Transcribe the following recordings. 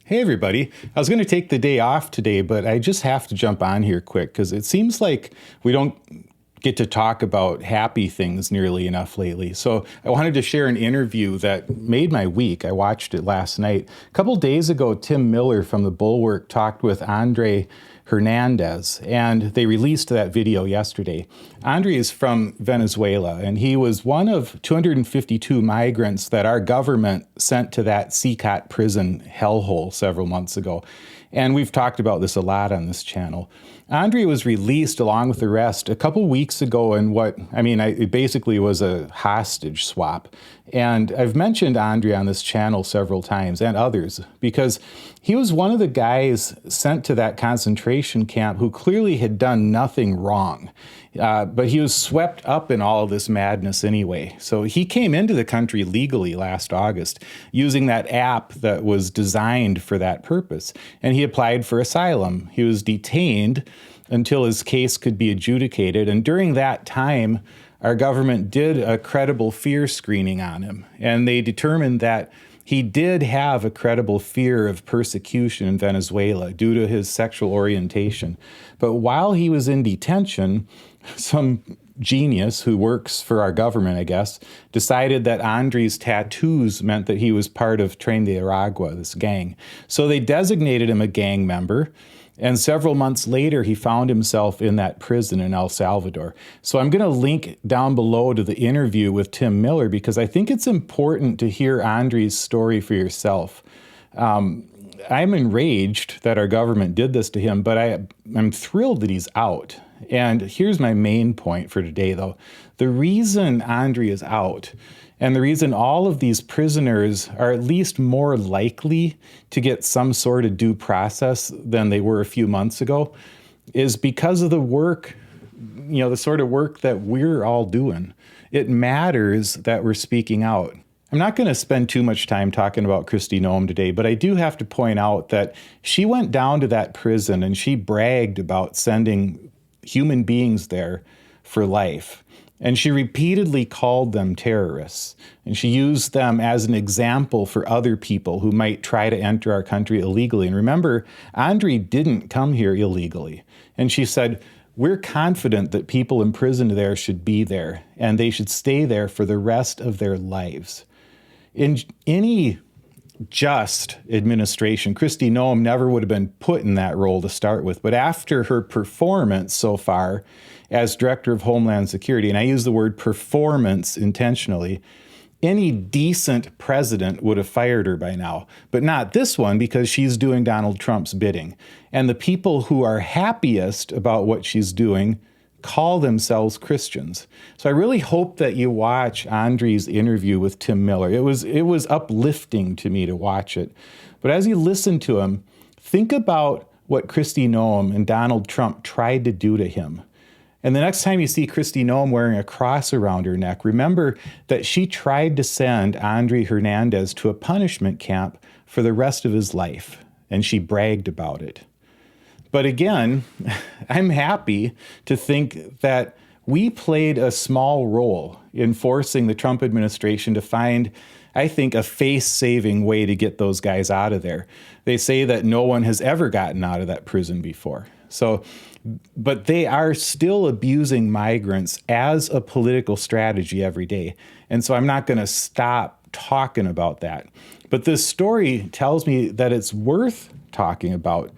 Hey everybody. I was going to take the day off today, but I just have to jump on here quick because it seems like we don't get to talk about happy things nearly enough lately. So I wanted to share an interview that made my week. I watched it last night. A couple days ago, Tim Miller from the Bulwark talked with Andry Hernandez, and they released that video yesterday. Andry is from Venezuela, and he was one of 252 migrants that our government sent to that CECOT prison hellhole several months ago. And we've talked about this a lot on this channel. Andry was released along with the rest a couple weeks ago in it basically was a hostage swap. And I've mentioned Andry on this channel several times, and others, because he was one of the guys sent to that concentration camp who clearly had done nothing wrong. But he was swept up in all of this madness anyway. So he came into the country legally last August using that app that was designed for that purpose. And he applied for asylum. He was detained until his case could be adjudicated. And during that time, our government did a credible fear screening on him. And they determined that he did have a credible fear of persecution in Venezuela due to his sexual orientation. But while he was in detention, some genius who works for our government, I guess, decided that Andry's tattoos meant that he was part of Tren de Aragua, this gang. So they designated him a gang member. And several months later, he found himself in that prison in El Salvador. So I'm going to link down below to the interview with Tim Miller because I think it's important to hear Andry's story for yourself. I'm enraged that our government did this to him, but I'm thrilled that he's out. And here's my main point for today, though. The reason Andry is out, and the reason all of these prisoners are at least more likely to get some sort of due process than they were a few months ago, is because of the work, the sort of work that we're all doing. It matters that we're speaking out. I'm not going to spend too much time talking about Kristi Noem today, but I do have to point out that she went down to that prison and she bragged about sending human beings there for life. And she repeatedly called them terrorists. And she used them as an example for other people who might try to enter our country illegally. And remember, Andry didn't come here illegally. And she said, we're confident that people imprisoned there should be there, and they should stay there for the rest of their lives. In any just administration, Kristi Noem never would have been put in that role to start with. But after her performance so far as Director of Homeland Security, and I use the word performance intentionally, any decent president would have fired her by now. But not this one, because she's doing Donald Trump's bidding. And the people who are happiest about what she's doing call themselves Christians. So I really hope that you watch Andry's interview with Tim Miller. It was uplifting to me to watch it. But as you listen to him, think about what Kristi Noem and Donald Trump tried to do to him. And the next time you see Kristi Noem wearing a cross around her neck, remember that she tried to send Andry Hernandez to a punishment camp for the rest of his life, and she bragged about it. But again, I'm happy to think that we played a small role in forcing the Trump administration to find, I think, a face-saving way to get those guys out of there. They say that no one has ever gotten out of that prison before. But they are still abusing migrants as a political strategy every day. And so I'm not going to stop talking about that. But this story tells me that it's worth talking about.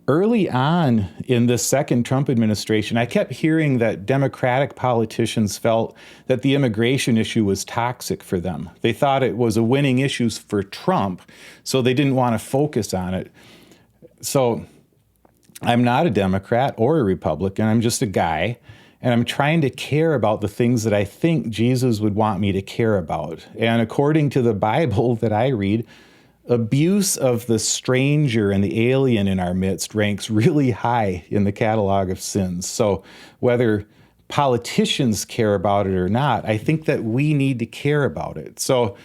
Early on in the second Trump administration, I kept hearing that Democratic politicians felt that the immigration issue was toxic for them. They thought it was a winning issue for Trump, so they didn't want to focus on it. So I'm not a Democrat or a Republican. I'm just a guy, and I'm trying to care about the things that I think Jesus would want me to care about. And according to the Bible that I read, abuse of the stranger and the alien in our midst ranks really high in the catalog of sins. So whether politicians care about it or not, I think that we need to care about it. So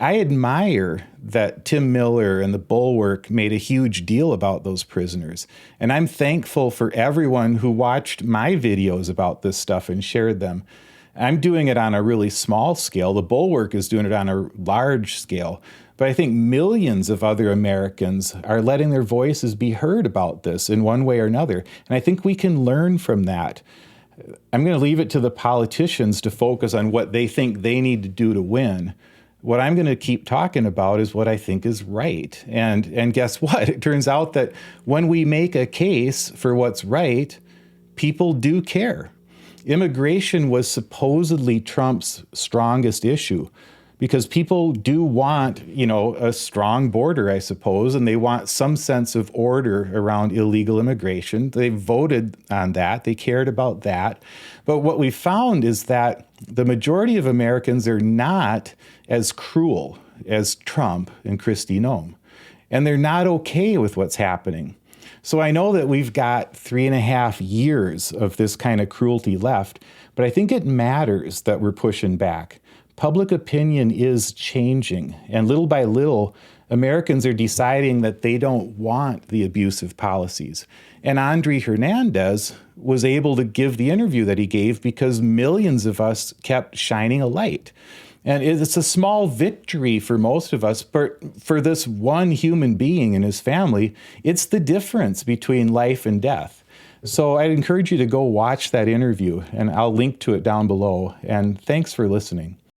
I admire that Tim Miller and the Bulwark made a huge deal about those prisoners. And I'm thankful for everyone who watched my videos about this stuff and shared them. I'm doing it on a really small scale. The Bulwark is doing it on a large scale. But I think millions of other Americans are letting their voices be heard about this in one way or another. And I think we can learn from that. I'm going to leave it to the politicians to focus on what they think they need to do to win. What I'm going to keep talking about is what I think is right. And guess what? It turns out that when we make a case for what's right, people do care. Immigration was supposedly Trump's strongest issue because people do want, a strong border, I suppose, and they want some sense of order around illegal immigration. They voted on that. They cared about that. But what we found is that the majority of Americans are not as cruel as Trump and Kristi Noem, and they're not okay with what's happening. So I know that we've got 3.5 years of this kind of cruelty left, but I think it matters that we're pushing back. Public opinion is changing, and little by little, Americans are deciding that they don't want the abusive policies. And Andry Hernandez was able to give the interview that he gave because millions of us kept shining a light. And it's a small victory for most of us, but for this one human being and his family, it's the difference between life and death. So I'd encourage you to go watch that interview, and I'll link to it down below. And thanks for listening.